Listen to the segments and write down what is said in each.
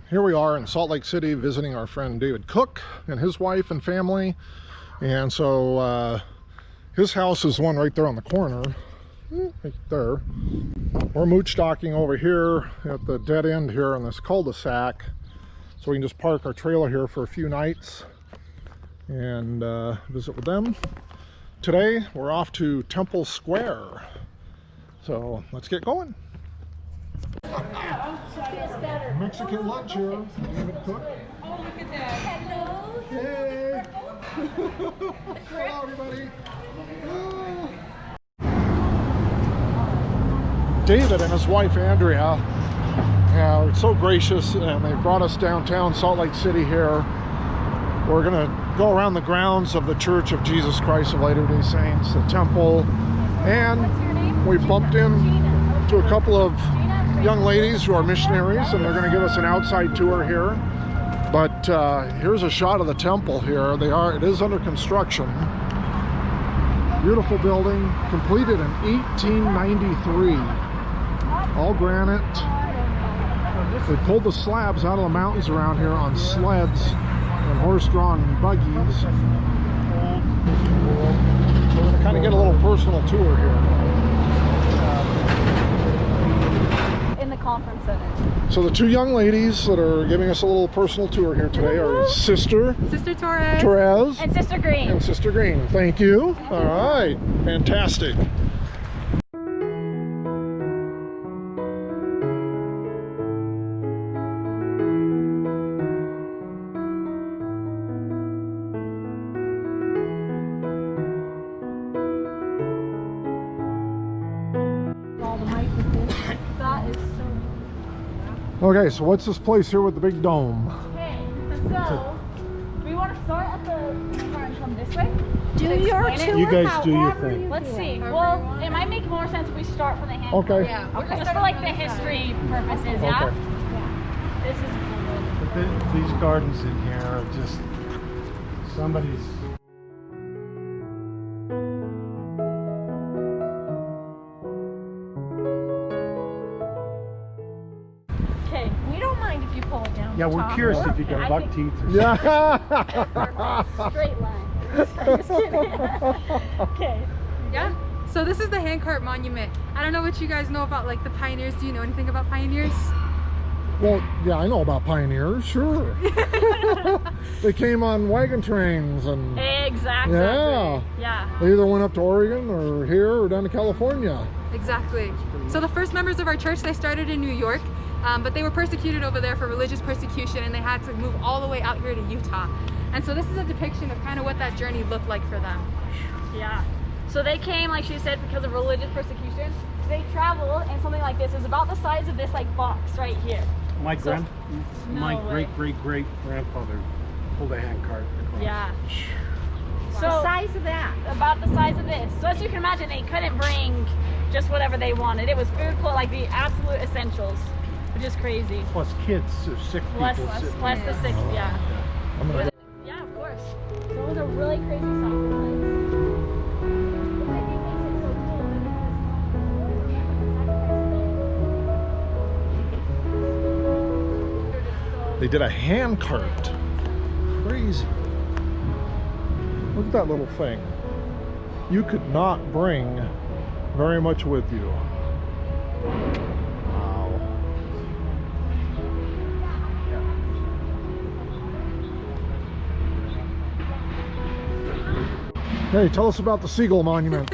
here we are in Salt Lake City visiting our friend David Cook and his wife and family. And so his house is one right there on the corner, right there. We're mooch docking over here at the dead end here on this cul-de-sac, so we can just park our trailer here for a few nights and visit with them. Today we're off to Temple Square, so let's get going. Mexican lunch here, David Cook. Oh, look at that. Hello. Hey! Hello, everybody. David and his wife Andrea are so gracious, and they've brought us downtown Salt Lake City here. We're going to go around the grounds of the Church of Jesus Christ of Latter-day Saints, the temple, and we bumped into a couple of young ladies who are missionaries, and they're going to give us an outside tour here. But here's a shot of the temple here. It is under construction. Beautiful building, completed in 1893. All granite. They pulled the slabs out of the mountains around here on sleds and horse-drawn buggies. So we're going to kind of get a little personal tour here. In the conference center. So the two young ladies that are giving us a little personal tour here today are Sister Torres and Sister Green. And Sister Green. Thank you. All right, fantastic. Okay, so what's this place here with the big dome? Okay, so we want to start at the and come this way. Do your tour. You guys do your thing. Let's see. Well, it might make more sense if we start from the hand. Okay. Yeah. Okay. Just for like the history purposes, yeah? Okay. Yeah. This is cool. These gardens in here are just somebody's. Okay, we don't mind if you pull it down. Yeah, we're curious if you got buck teeth or something. Yeah. Straight line. Just kidding. Okay. Yeah. So this is the handcart monument. I don't know what you guys know about like the pioneers. Do you know anything about pioneers? Well, yeah, I know about pioneers, sure. They came on wagon trains and Exactly. yeah. Yeah. They either went up to Oregon or here or down to California. Exactly. So the first members of our church, they started in New York, but they were persecuted over there for religious persecution, and they had to move all the way out here to Utah. And so this is a depiction of kind of what that journey looked like for them. Yeah. So they came, like she said, because of religious persecution. They traveled, and something like this is about the size of this like box right here. My way. great grandfather pulled a handcart across. Yeah. So The size of that. about the size of this. So as you can imagine, they couldn't bring just whatever they wanted. It was food, like the absolute essentials, which is crazy. Plus kids or sick people. Plus the sick, yeah. I'm gonna Yeah, of course. So it was a really crazy sacrifice. Which I think makes it so cool because They did a hand cart. Crazy. Look at that little thing. You could not bring very much with you. Wow. Hey, tell us about the Seagull Monument.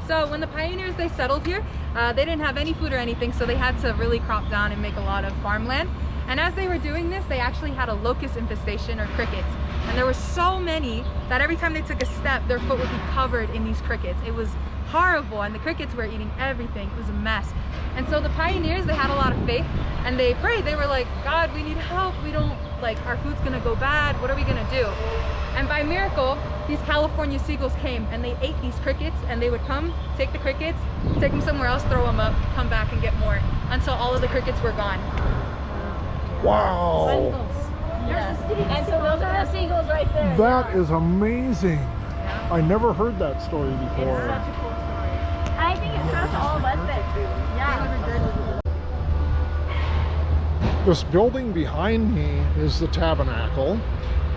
So when the pioneers, they settled here, they didn't have any food or anything, so they had to really crop down and make a lot of farmland. And as they were doing this, they actually had a locust infestation, or crickets. And there were so many that every time they took a step, their foot would be covered in these crickets. It was horrible, and the crickets were eating everything. It was a mess. And so the pioneers, they had a lot of faith, and they prayed. They were like, God, we need help. We don't, like, our food's gonna go bad. What are we gonna do? And by miracle, these California seagulls came, and they ate these crickets, and they would come, take the crickets, take them somewhere else, throw them up, come back and get more, until all of the crickets were gone. Wow. Yes. And so those are the seagulls right there. That is amazing. Yeah. I never heard that story before. It's such a cool story. And I think it shows all of us that, yeah. This building behind me is the Tabernacle.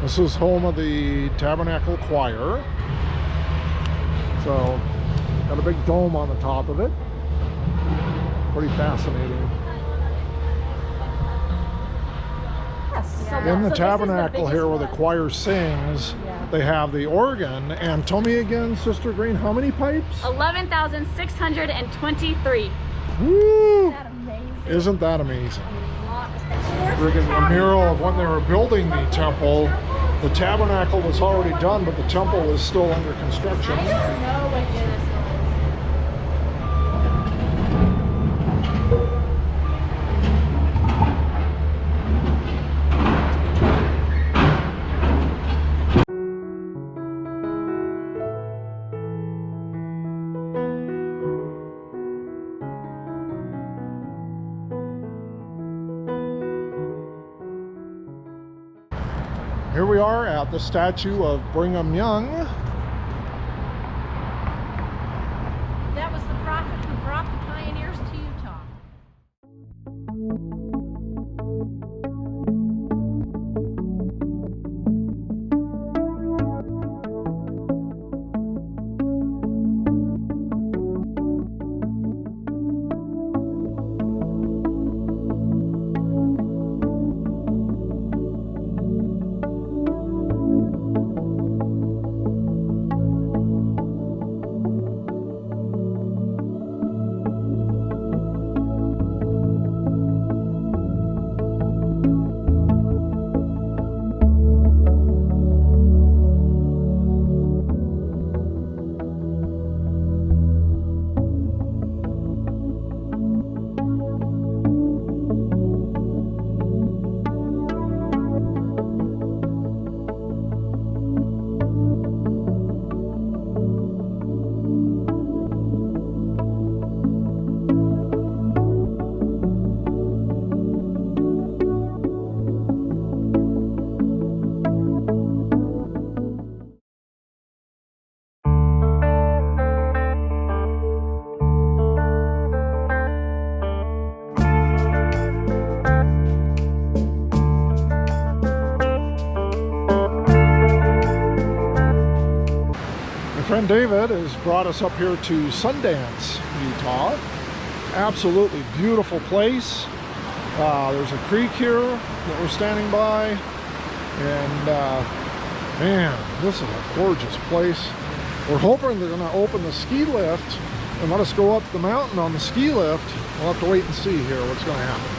This is home of the Tabernacle Choir. So, got a big dome on the top of it. Pretty fascinating. In the Tabernacle here where the choir sings, they have the organ. And tell me again, Sister Green, how many pipes? 11,623. Woo! Isn't that amazing? Isn't that amazing? We're getting a mural of when they were building the temple. The Tabernacle was already done, but the temple was still under construction. I don't know what year this was. Here we are at the statue of Brigham Young. That was the prophet who brought the pioneers to Utah. Friend David has brought us up here to Sundance, Utah. Absolutely beautiful place. There's a creek here that we're standing by, and man, this is a gorgeous place. We're hoping they're going to open the ski lift and let us go up the mountain on the ski lift. We'll have to wait and see here what's going to happen.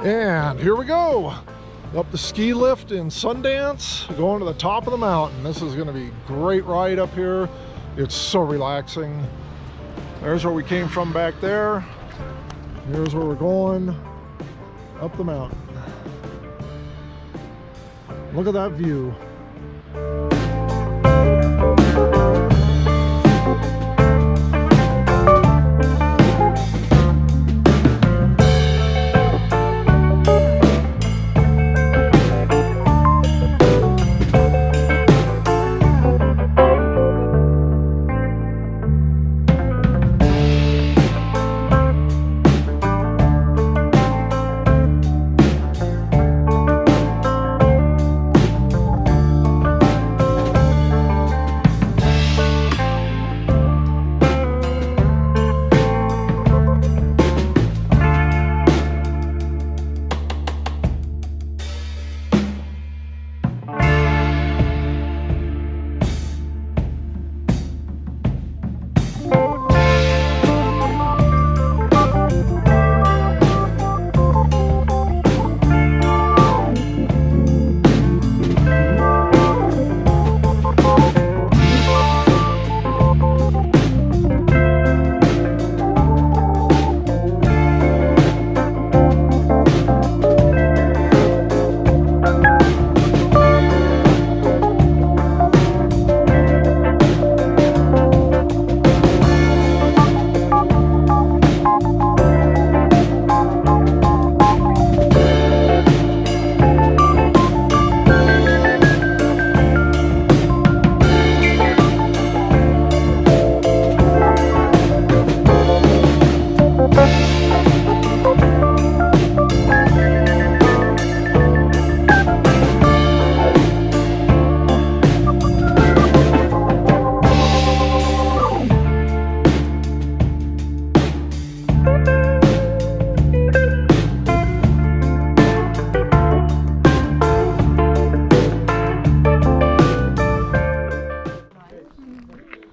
And here we go, up the ski lift in Sundance, going to the top of the mountain. This is going to be a great ride up here. It's so relaxing. There's where we came from back there. Here's where we're going, up the mountain. Look at that view.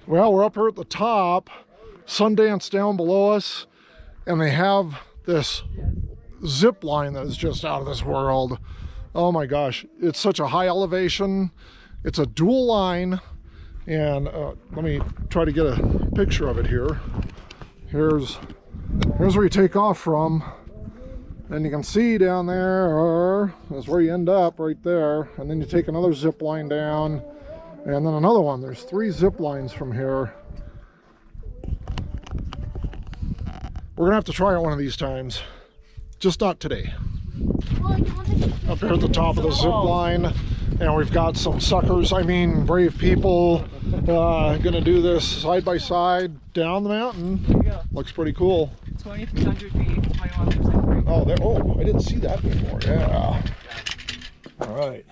Well, we're up here at the top, Sundance down below us, and they have this zip line that is just out of this world. Oh my gosh, it's such a high elevation. It's a dual line, and let me try to get a picture of it here. Here's where you take off from, and you can see down there is where you end up right there, and then you take another zip line down, and then another one. There's 3 zip lines from here. We're gonna have to try it one of these times, just not today. Up here at the top of the zip line, and we've got some suckers, I mean brave people, gonna do this side by side down the mountain. There you go. Looks pretty cool. 2,300 feet, 21% brake. Oh, there. Oh, I didn't see that before. Yeah. All right.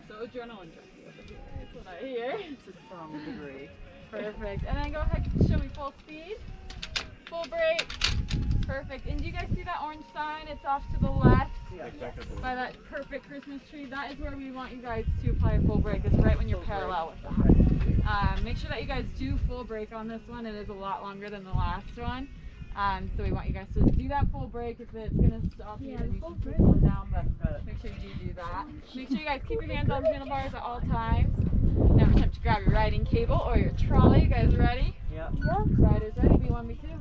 So adrenaline junkie. That's what I hear. It's a some degree. Perfect. And then go ahead and show me full speed. Full brake. Perfect. And do you guys see that orange sign? It's off to the left. Yeah, exactly. By that perfect Christmas tree. That is where we want you guys to apply a full brake. It's right when you're parallel with the high. Make sure that you guys do full brake on this one. It is a lot longer than the last one. So we want you guys to do that full brake. If it's going to stop you, then you can put it down, but make sure you do that. Make sure you guys keep your hands on the handlebars at all times. Now it's time to grab your riding cable or your trolley. You guys ready? Yeah. Riders ready? B1, B2.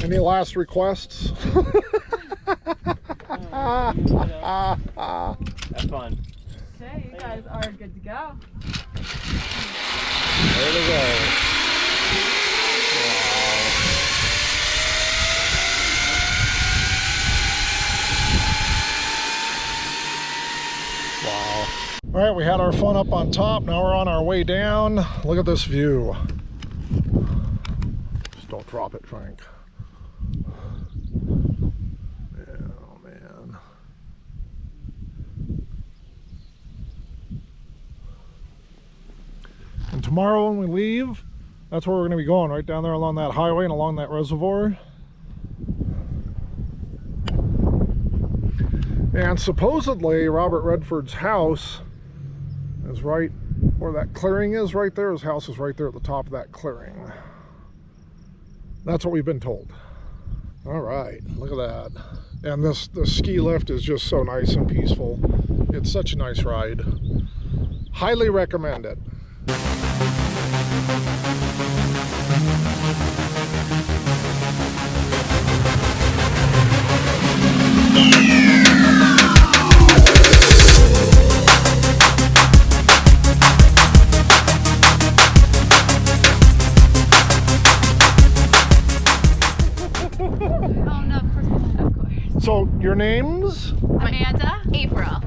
Any last requests? Have fun. Okay, you guys are good to go. There we go. Wow. All right, we had our fun up on top. Now we're on our way down. Look at this view. Just don't drop it, Frank. Oh, man. And tomorrow when we leave, that's where we're going to be going, right down there along that highway and along that reservoir. And supposedly Robert Redford's house is right where that clearing is right there. His house is right there at the top of that clearing. That's what we've been told. All right, look at that. And the ski lift is just so nice and peaceful. It's such a nice ride. Highly recommend it. Oh no, of course. So your names? Amanda. April.